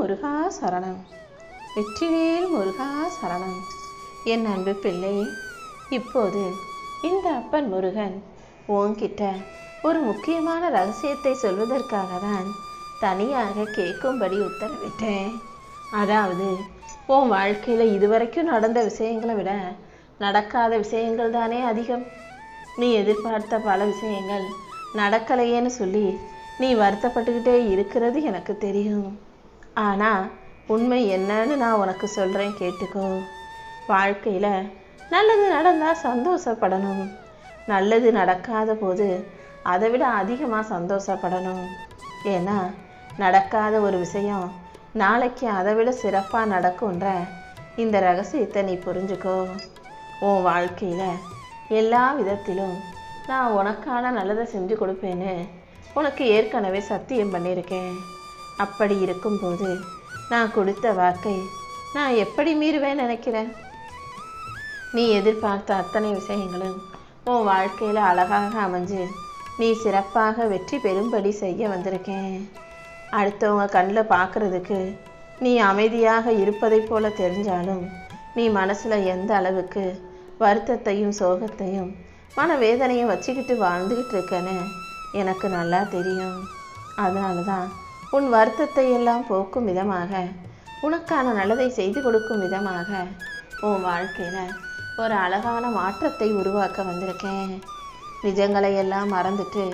முருகா சரணம். வெற்றிவேல் முருகா சரணம். என் அன்பு பிள்ளை, இப்போது இந்த அப்பன் முருகன் உன்கிட்ட ஒரு முக்கியமான ரகசியத்தை சொல்வதற்காக தான் தனியாக கேட்கும்படி உத்தரவிட்டேன். அதாவது, உன் வாழ்க்கையில் இதுவரைக்கும் நடந்த விஷயங்களை விட நடக்காத விஷயங்கள் தானே அதிகம். நீ எதிர்பார்த்த பல விஷயங்கள் நடக்கலையேன்னு சொல்லி நீ வருத்தப்பட்டுக்கிட்டே இருக்கிறது எனக்கு தெரியும். ஆனால் உண்மை என்னன்னு நான் உனக்கு சொல்கிறேன், கேட்டுக்கோ. வாழ்க்கையில் நல்லது நடந்தால் சந்தோஷப்படணும். நல்லது நடக்காத போது அதை விட அதிகமாக சந்தோஷப்படணும். ஏன்னா நடக்காத ஒரு விஷயம் நாளைக்கு அதை விட சிறப்பாக நடக்கும்ன்ற இந்த ரகசியத்தை நீ புரிஞ்சுக்கோ. உன் வாழ்க்கையில் எல்லா விதத்திலும் நான் உனக்கான நல்லதை செஞ்சு கொடுப்பேன்னு உனக்கு ஏற்கனவே சத்தியம் பண்ணியிருக்கேன். அப்படி இருக்கும்போது நான் கொடுத்த வாக்கை நான் எப்படி மீறுவேன் நினைக்கிறேன்? நீ எதிர்பார்த்த அத்தனை விஷயங்களும் உன் வாழ்க்கையில் அழகாக அமைஞ்சு நீ சிறப்பாக வெற்றி பெறும்படி செய்ய வந்திருக்கேன். அடுத்தவங்க கண்ணில் பார்க்குறதுக்கு நீ அமைதியாக இருப்பதை போல தெரிஞ்சாலும் நீ மனசில் எந்த அளவுக்கு வருத்தத்தையும் சோகத்தையும் மனவேதனையும் வச்சுக்கிட்டு வாழ்ந்துக்கிட்டு இருக்கேன்னு எனக்கு நல்லா தெரியும். அதனால தான் உன் வருத்தத்தை எல்லாம் போக்கும் விதமாக, உனக்கான நல்லதை செய்து கொடுக்கும் விதமாக உன் வாழ்க்கையில் ஒரு அழகான மாற்றத்தை உருவாக்க வந்திருக்கேன். நிஜங்களை எல்லாம் மறந்துட்டு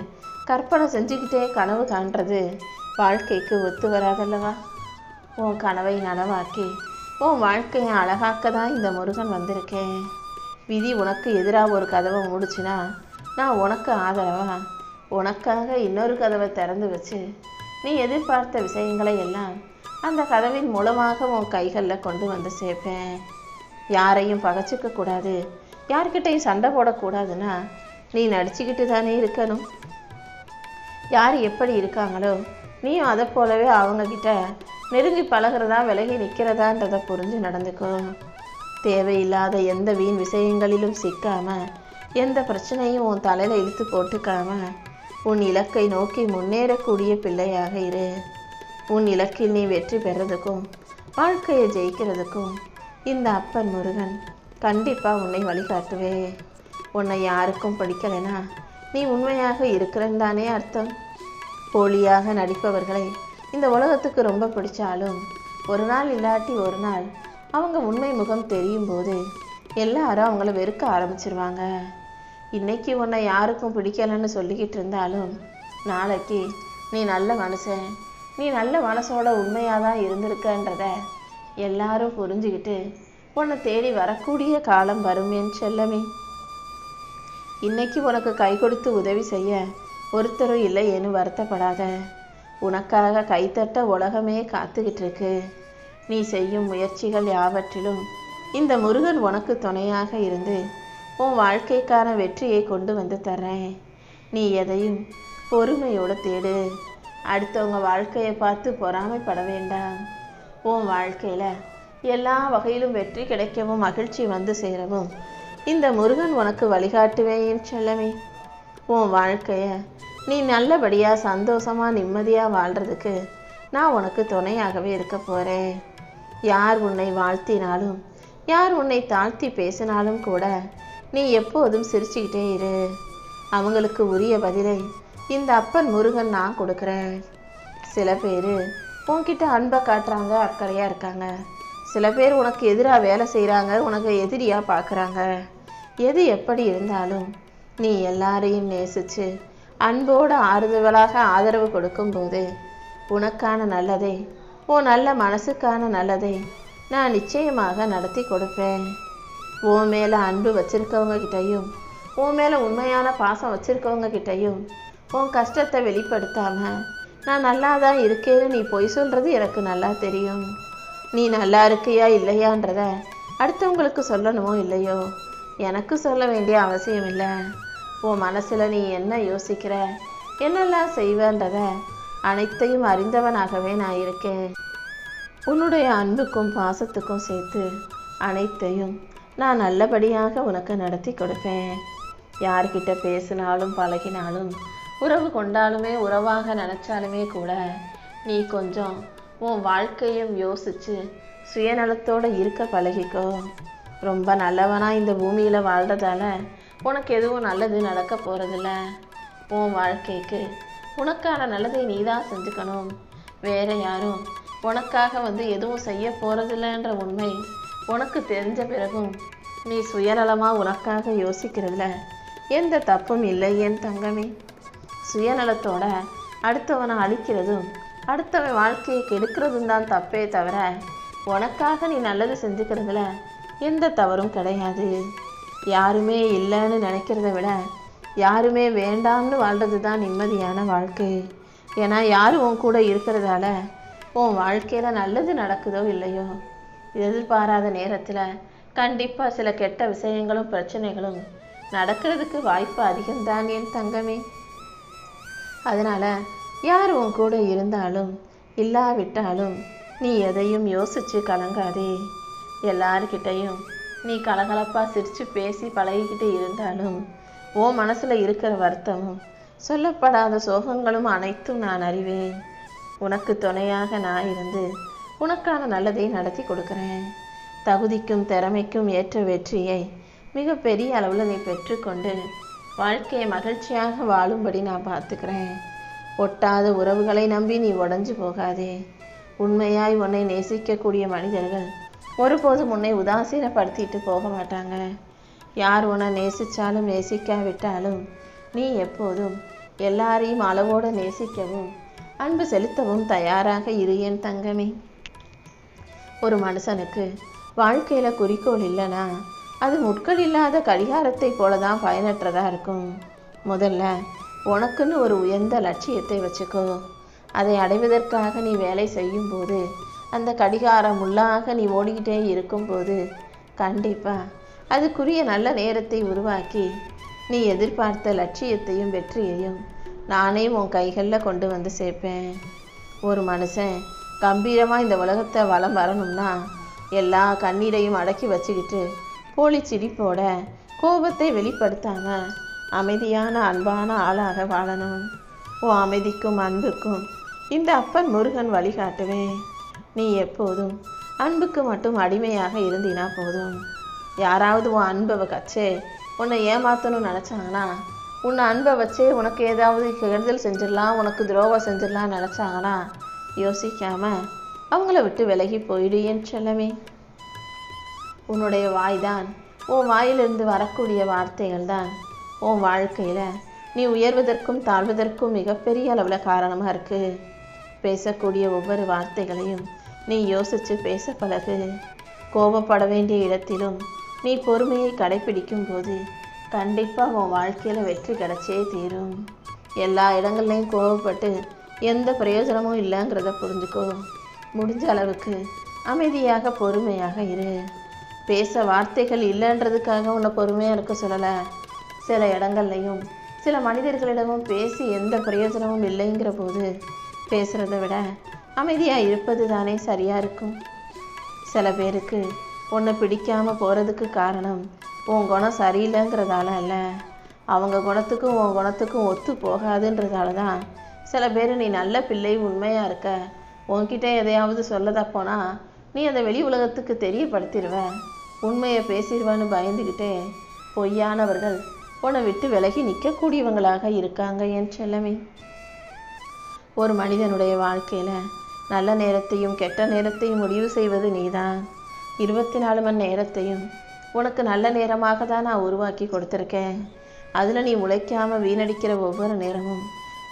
கற்பனை செஞ்சுக்கிட்டே கனவு காண்றது வாழ்க்கைக்கு ஒத்து வராதல்லவா? உன் கனவை நனவாக்கி உன் வாழ்க்கையை அழகாக்க தான் இந்த முருகன் வந்திருக்கேன். விதி உனக்கு எதிராக ஒரு கதவை மூடுச்சுன்னா நான் உனக்கு ஆதரவா உனக்காக இன்னொரு கதவை திறந்து வச்சு நீ எதிர்பார்த்த விஷயங்களை எல்லாம் அந்த கதவின் மூலமாக உன் கைகளில் கொண்டு வந்து சேர்ப்பேன். யாரையும் பகைச்சிக்க கூடாது, யார்கிட்டையும் சண்டை போடக்கூடாதுன்னா நீ நடிச்சுக்கிட்டு தானே இருக்கணும். யார் எப்படி இருக்காங்களோ நீயும் அதை போலவே அவங்கக்கிட்ட நெருங்கி பழகிறதா விலகி நிற்கிறதான்றதை புரிஞ்சு நடந்துக்கோ. தேவையில்லாத எந்த வீண் விஷயங்களிலும் சிக்காம, எந்த பிரச்சனையும் உன் தலையில் இழுத்து போட்டுக்காம உன் இலக்கை நோக்கி முன்னேறக்கூடிய பிள்ளையாக இரு. உன் இலக்கில் நீ வெற்றி பெறதுக்கும் வாழ்க்கையை ஜெயிக்கிறதுக்கும் இந்த அப்பன் முருகன் கண்டிப்பாக உன்னை வழிகாட்டுவே. உன்னை யாருக்கும் பிடிக்கலைன்னா நீ உண்மையாக இருக்கிறன்னு தானே அர்த்தம். போலியாக நடிப்பவர்களை இந்த உலகத்துக்கு ரொம்ப பிடிச்சாலும் ஒரு நாள் இல்லாட்டி ஒரு நாள் அவங்க உண்மை முகம் தெரியும் போது எல்லாரும் அவங்கள வெறுக்க ஆரம்பிச்சிருவாங்க. இன்னைக்கு உன்னை யாருக்கும் பிடிக்கலன்னு சொல்லிக்கிட்டு இருந்தாலும் நாளைக்கு நீ நல்ல மனுஷன், நீ நல்ல மனசோட உண்மையாக தான் இருந்திருக்கன்றத எல்லாரும் புரிஞ்சுக்கிட்டு உன்னை தேடி வரக்கூடிய காலம் வரும் என் செல்லமே. இன்னைக்கு உனக்கு கை கொடுத்து உதவி செய்ய ஒருத்தரும் இல்லையேன்னு வருத்தப்படாத. உனக்காக கைத்தட்ட உலகமே காத்துக்கிட்டு இருக்கு. நீ செய்யும் முயற்சிகள் யாவற்றிலும் இந்த முருகன் உனக்கு துணையாக இருந்து உன் வாழ்க்கைக்கான வெற்றியை கொண்டு வந்து தர்றேன். நீ எதையும் பொறுமையோடு தேடு. அடுத்தவங்க வாழ்க்கையை பார்த்து பொறாமைப்பட வேண்டாம். உன் வாழ்க்கையில் எல்லா வகையிலும் வெற்றி கிடைக்கவும் மகிழ்ச்சி வந்து சேரவும் இந்த முருகன் உனக்கு வழிகாட்டுவேன் செல்லமே. உன் வாழ்க்கையை நீ நல்லபடியாக சந்தோஷமாக நிம்மதியாக வாழ்கிறதுக்கு நான் உனக்கு துணையாகவே இருக்க போகிறேன். யார் உன்னை வாழ்த்தினாலும் யார் உன்னை தாழ்த்தி பேசினாலும் கூட நீ எப்போதும் சிரிச்சுக்கிட்டே இரு. அவங்களுக்கு உரிய பதிலை இந்த அப்பன் முருகன் நான் கொடுக்குறேன். சில பேர் உன்கிட்ட அன்பை காட்டுறாங்க, அக்கறையாக இருக்காங்க. சில பேர் உனக்கு எதிராக வேலை செய்கிறாங்க, உனக்கு எதிரியாக பார்க்குறாங்க. எது எப்படி இருந்தாலும் நீ எல்லாரையும் நேசித்து அன்போடு ஆறுதலாக ஆதரவு கொடுக்கும்போது உனக்கான நல்லதை, உன் நல்ல மனசுக்கான நல்லதை நான் நிச்சயமாக நடத்தி கொடுப்பேன். உன் மேலே அன்பு வச்சுருக்கவங்க கிட்டையும் உன் மேலே உண்மையான பாசம் வச்சுருக்கவங்க கிட்டையும் உன் கஷ்டத்தை வெளிப்படுத்தாமல் நான் நல்லா தான் இருக்கேன்னு நீ பொய் சொல்கிறது எனக்கு நல்லா தெரியும். நீ நல்லா இருக்கியா இல்லையான்றத அடுத்தவங்களுக்கு சொல்லணுமோ இல்லையோ எனக்கு சொல்ல வேண்டிய அவசியம் இல்லை. உன் மனசில் நீ என்ன யோசிக்கிற, என்னெல்லாம் செய்வேன்றத அனைத்தையும் அறிந்தவனாகவே நான் இருக்கேன். உன்னுடைய அன்புக்கும் பாசத்துக்கும் சேர்த்து அனைத்தையும் நான் நல்லபடியாக உனக்கு நடத்தி கொடுப்பேன். யார்கிட்ட பேசினாலும் பழகினாலும் உறவு கொண்டாலுமே உறவாக நினச்சாலுமே கூட நீ கொஞ்சம் உன் வாழ்க்கையும் யோசிச்சு சுயநலத்தோடு இருக்க பழகிக்கோ. ரொம்ப நல்லவனா இந்த பூமியில் வாழ்கிறதால உனக்கு எதுவும் நல்லது நடக்க போகிறதில்ல. உன் வாழ்க்கைக்கு உனக்கான நல்லதை நீ தான் செஞ்சுக்கணும். வேற யாரும் உனக்காக எதுவும் செய்ய போகிறதில்லன்ற உண்மை உனக்கு தெரிஞ்ச பிறகும் நீ சுயநலமாக உனக்காக யோசிக்கிறதுல எந்த தப்பும் இல்லை என் தங்கமே. சுயநலத்தோட அடுத்தவனை அழிக்கிறதும் அடுத்தவன் வாழ்க்கையை கெடுக்கிறதும் தான் தப்பே தவிர உனக்காக நீ நல்லது செஞ்சுக்கிறதுல எந்த தவறும் கிடையாது. யாருமே இல்லைன்னு நினைக்கிறத விட யாருமே வேண்டாம்னு வாழ்கிறது தான் நிம்மதியான வாழ்க்கை. ஏன்னா யாரும் உன் கூட இருக்கிறதால உன் வாழ்க்கையில் நல்லது நடக்குதோ இல்லையோ, எதிர்பாராத நேரத்தில் கண்டிப்பாக சில கெட்ட விஷயங்களும் பிரச்சனைகளும் நடக்கிறதுக்கு வாய்ப்பு அதிகம்தான் என் தங்கமே. அதனால் யார் உன் கூட இருந்தாலும் இல்லாவிட்டாலும் நீ எதையும் யோசித்து கலங்காதே. எல்லார்கிட்டையும் நீ கலகலப்பாக சிரித்து பேசி பழகிக்கிட்டு இருந்தாலும் உன் மனசில் இருக்கிற வருத்தமும் சொல்லப்படாத சோகங்களும் அனைத்தும் நான் அறிவேன். உனக்கு துணையாக நான் இருந்து உனக்கான நல்லதை நடத்தி கொடுக்குறேன். தகுதிக்கும் திறமைக்கும் ஏற்ற வெற்றியை மிக பெரிய அளவில் நீ பெற்றுக்கொண்டு வாழ்க்கையை மகிழ்ச்சியாக வாழும்படி நான் பார்த்துக்கிறேன். ஒட்டாத உறவுகளை நம்பி நீ உடைஞ்சு போகாதே. உண்மையாய் உன்னை நேசிக்கக்கூடிய மனிதர்கள் ஒருபோதும் உன்னை உதாசீனப்படுத்திட்டு போக மாட்டாங்க. யார் உன்னை நேசித்தாலும் நேசிக்காவிட்டாலும் நீ எப்போதும் எல்லாரையும் அளவோடு நேசிக்கவும் அன்பு செலுத்தவும் தயாராக இரு என் தங்கமே. ஒரு மனுஷனுக்கு வாழ்க்கையில் குறிக்கோள் இல்லைன்னா அது முட்கள் இல்லாத கடிகாரத்தை போல தான் பயனற்றதாக இருக்கும். முதல்ல உனக்குன்னு ஒரு உயர்ந்த லட்சியத்தை வச்சுக்கோ. அதை அடைவதற்காக நீ வேலை செய்யும்போது அந்த கடிகாரம் முள்ளாக நீ ஓடிக்கிட்டே இருக்கும்போது கண்டிப்பாக அதுக்குரிய நல்ல நேரத்தை உருவாக்கி நீ எதிர்பார்த்த லட்சியத்தையும் வெற்றியையும் நானே உன் கைகளில் கொண்டு வந்து சேர்ப்பேன். ஒரு மனுஷன் கம்பீரமாக இந்த உலகத்தை வலம் வரணும்னா எல்லா கண்ணீரையும் அடக்கி வச்சுக்கிட்டு போலி சிரிப்போட கோபத்தை வெளிப்படுத்தாமல் அமைதியான அன்பான ஆளாக வாழணும். உன் அமைதிக்கும் அன்புக்கும் இந்த அப்பன் முருகன் வழிகாட்டுவேன். நீ எப்போதும் அன்புக்கு மட்டும் அடிமையாக இருந்தினா போதும். யாராவது உன் அன்பை கச்சே உன்னை ஏமாற்றணும்னு நினச்சாங்கன்னா, உன்னை அன்பை வச்சே உனக்கு ஏதாவது கெடுதல் செஞ்சிடலாம், உனக்கு துரோகம் செஞ்சிடலாம்னு நினச்சாங்கன்னா யோசிக்காமல் அவங்கள விட்டு விலகி போயிடு என் செல்லமே. உன்னுடைய வாய்தான், உன் வாயிலிருந்து வரக்கூடிய வார்த்தைகள் தான் உன் வாழ்க்கையில் நீ உயர்வதற்கும் தாழ்வதற்கும் மிகப்பெரிய அளவில் காரணமாக இருக்குது. பேசக்கூடிய ஒவ்வொரு வார்த்தைகளையும் நீ யோசித்து பேச பழகு. கோபப்பட வேண்டிய இடத்திலும் நீ பொறுமையை கடைப்பிடிக்கும் போது கண்டிப்பாக உன் வாழ்க்கையில் வெற்றி கிடைச்சே தீரும். எல்லா இடங்கள்லையும் கோபப்பட்டு எந்த பிரயோஜனமும் இல்லைங்கிறத புரிஞ்சுக்கோ. முடிஞ்ச அளவுக்கு அமைதியாக பொறுமையாக இரு. பேச வார்த்தைகள் இல்லைன்றதுக்காக உன்னை பொறுமையாக இருக்க சொல்லலை. சில இடங்கள்லையும் சில மனிதர்களிடமும் பேசி எந்த பிரயோஜனமும் இல்லைங்கிற போது பேசுகிறத விட அமைதியாக இருப்பது தானே சரியாக இருக்கும். சில பேருக்கு உன்னை பிடிக்காமல் போகிறதுக்கு காரணம் உன் குணம் சரியில்லைங்கிறதால அல்ல, அவங்க குணத்துக்கும் உன் குணத்துக்கும் ஒத்து போகாதுன்றதால தான். சில பேர் நீ நல்ல பிள்ளை உண்மையாக இருக்க, உன்கிட்ட எதையாவது சொல்லதா போனால் நீ அதை வெளி உலகத்துக்கு தெரியப்படுத்திடுவ, உண்மையை பேசிடுவான்னு பயந்துக்கிட்டே பொய்யானவர்கள் உன்னை விட்டு விலகி நிற்கக்கூடியவங்களாக இருக்காங்க என் செல்லமே. ஒரு மனிதனுடைய வாழ்க்கையில் நல்ல நேரத்தையும் கெட்ட நேரத்தையும் முடிவு செய்வது நீதான். 24 மணி நேரத்தையும் உனக்கு நல்ல நேரமாக தான் நான் உருவாக்கி கொடுத்துருக்கேன். அதில் நீ உழைக்காமல் வீணடிக்கிற ஒவ்வொரு நேரமும்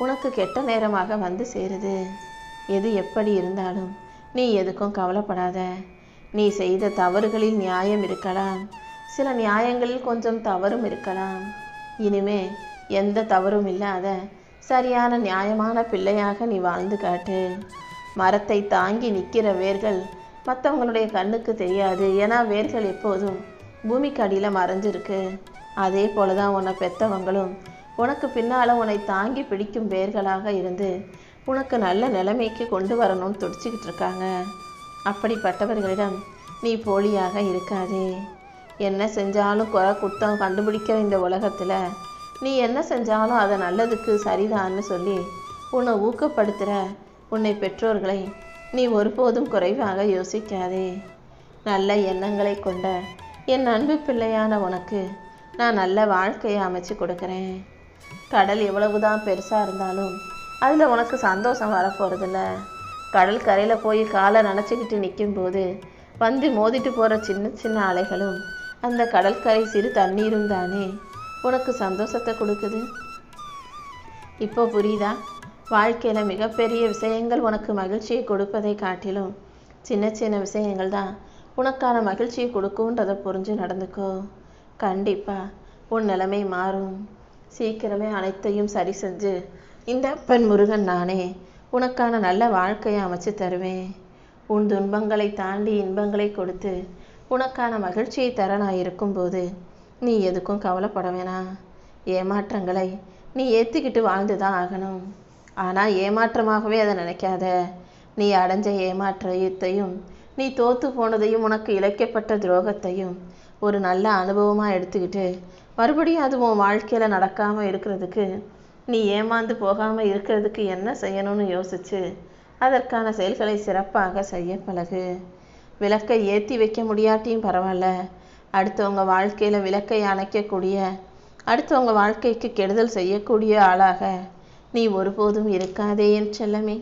உனக்கு கெட்ட நேரமாக வந்து சேருது. எது எப்படி இருந்தாலும் நீ எதுக்கும் கவலைப்படாத. நீ செய்த தவறுகளில் நியாயம் இருக்கலாம், சில நியாயங்களில் கொஞ்சம் தவறும் இருக்கலாம். இனிமே எந்த தவறும் இல்லாத சரியான நியாயமான பிள்ளையாக நீ வாழ்ந்து காட்டு. மரத்தை தாங்கி நிற்கிற வேர்கள் மற்றவங்களுடைய கண்ணுக்கு தெரியாது, ஏன்னா வேர்கள் எப்போதும் பூமிக்கு அடியில் மறைஞ்சிருக்கு. அதே போல தான் உன்னை பெற்றவங்களும் உனக்கு பின்னால் உன்னை தாங்கி பிடிக்கும் வேர்களாக இருந்து உனக்கு நல்ல நிலைமைக்கு கொண்டு வரணும்னு துடிச்சிக்கிட்டு இருக்காங்க. அப்படிப்பட்டவர்களிடம் நீ போலியாக இருக்காதே. என்ன செஞ்சாலும் குறை குத்தம் கண்டுபிடிக்கிற இந்த உலகத்தில் நீ என்ன செஞ்சாலும் அதை நல்லதுக்கு சரிதான்னு சொல்லி உன்னை ஊக்கப்படுத்துகிற உன்னை பெற்றோர்களை நீ ஒருபோதும் குறைவாக யோசிக்காதே. நல்ல எண்ணங்களை கொண்ட என் அன்பு பிள்ளையான உனக்கு நான் நல்ல வாழ்க்கையை அமைச்சு கொடுக்குறேன். கடல் எவ்வளவுதான் பெருசாக இருந்தாலும் அதில் உனக்கு சந்தோஷம் வரப்போகிறதில்ல. கடல் கரையில் போய் காலை நனைச்சிக்கிட்டு நிற்கும்போது வந்து மோதிட்டு போகிற சின்ன சின்ன அலைகளும் அந்த கடற்கரை சிறு தண்ணீரும் தானே உனக்கு சந்தோஷத்தை கொடுக்குது. இப்போ புரியுதா? வாழ்க்கையில் மிகப்பெரிய விஷயங்கள் உனக்கு மகிழ்ச்சியை கொடுப்பதை காட்டிலும் சின்ன சின்ன விஷயங்கள் தான் உனக்கான மகிழ்ச்சியை கொடுக்குன்றதை புரிஞ்சு நடந்துக்கோ. கண்டிப்பாக உன் நிலைமை மாறும். சீக்கிரமே அனைத்தையும் சரி செஞ்சு இந்த அப்பன் முருகன் நானே உனக்கான நல்ல வாழ்க்கையை அமைச்சு தருவேன். உன் துன்பங்களை தாண்டி இன்பங்களை கொடுத்து உனக்கான மகிழ்ச்சியை தர நான் இருக்கும்போது நீ எதுக்கும் கவலைப்பட வேணாம். ஏமாற்றங்களை நீ ஏற்றுக்கிட்டு வாழ்ந்து தான் ஆகணும். ஆனால் ஏமாற்றமாகவே அதை நினைக்காத. நீ அடைஞ்ச ஏமாற்றத்தையும் நீ தோற்று போனதையும் உனக்கு இழைக்கப்பட்ட துரோகத்தையும் ஒரு நல்ல அனுபவமாக எடுத்துக்கிட்டு மறுபடியும் அது உன் வாழ்க்கையில் நடக்காமல் இருக்கிறதுக்கு, நீ ஏமாந்து போகாமல் இருக்கிறதுக்கு என்ன செய்யணும்னு யோசிச்சு அதற்கான செயல்களை சிறப்பாக செய்ய பழகு. விளக்கை ஏற்றி வைக்க முடியாட்டியும் பரவாயில்ல, அடுத்தவங்க வாழ்க்கையில் விளக்கை அணைக்கக்கூடிய, அடுத்தவங்க வாழ்க்கைக்கு கெடுதல் செய்யக்கூடிய ஆளாக நீ ஒருபோதும் இருக்காதே என் செல்லமே.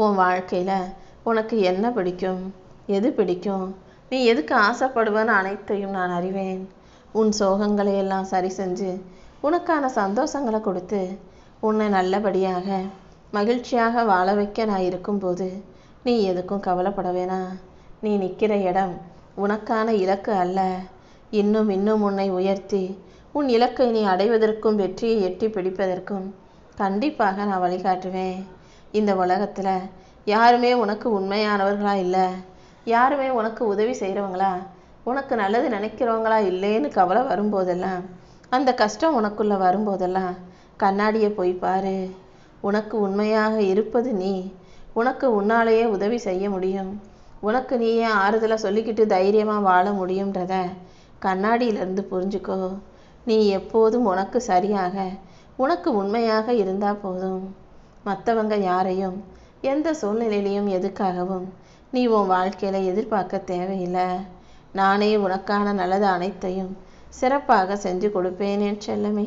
உன் வாழ்க்கையில் உனக்கு என்ன பிடிக்கும், எது பிடிக்கும், நீ எதுக்கு ஆசைப்படுவேன்னு அனைத்தையும் நான் அறிவேன். உன் சோகங்களை எல்லாம் சரி செஞ்சு உனக்கான சந்தோஷங்களை கொடுத்து உன்னை நல்லபடியாக மகிழ்ச்சியாக வாழ வைக்க நான் இருக்கும்போது நீ எதுக்கும் கவலைப்பட வேணாம். நீ நிற்கிற இடம் உனக்கான இலக்கு அல்ல. இன்னும் இன்னும் உன்னை உயர்த்தி உன் இலக்கை நீ அடைவதற்கும் வெற்றியை எட்டி பிடிப்பதற்கும் கண்டிப்பாக நான் வழிகாட்டுவேன். இந்த உலகத்தில் யாருமே உனக்கு உண்மையானவர்களா இல்லை, யாருமே உனக்கு உதவி செய்கிறவங்களா, உனக்கு நல்லது நினைக்கிறவங்களா இல்லைன்னு கவலை வரும்போதெல்லாம், அந்த கஷ்டம் உனக்குள்ளே வரும்போதெல்லாம் கண்ணாடியை போய் பாரு. உனக்கு உண்மையாக இருப்பது நீ. உனக்கு உன்னாலேயே உதவி செய்ய முடியும். உனக்கு நீயே ஆறுதலை சொல்லிக்கிட்டு தைரியமாக வாழ முடியுன்றத கண்ணாடியிலேருந்து புரிஞ்சுக்கோ. நீ எப்போதும் உனக்கு சரியாக உனக்கு உண்மையாக இருந்தால் போதும். மற்றவங்க யாரையும் எந்த சூழ்நிலையிலையும் எதுக்காகவும் நீ உன் வாழ்க்கையில் எதிர்பார்க்க தேவையில்லை. நானே உனக்கான நல்லது அனைத்தையும் சிறப்பாக செஞ்சு கொடுப்பேன் என் செல்லமே.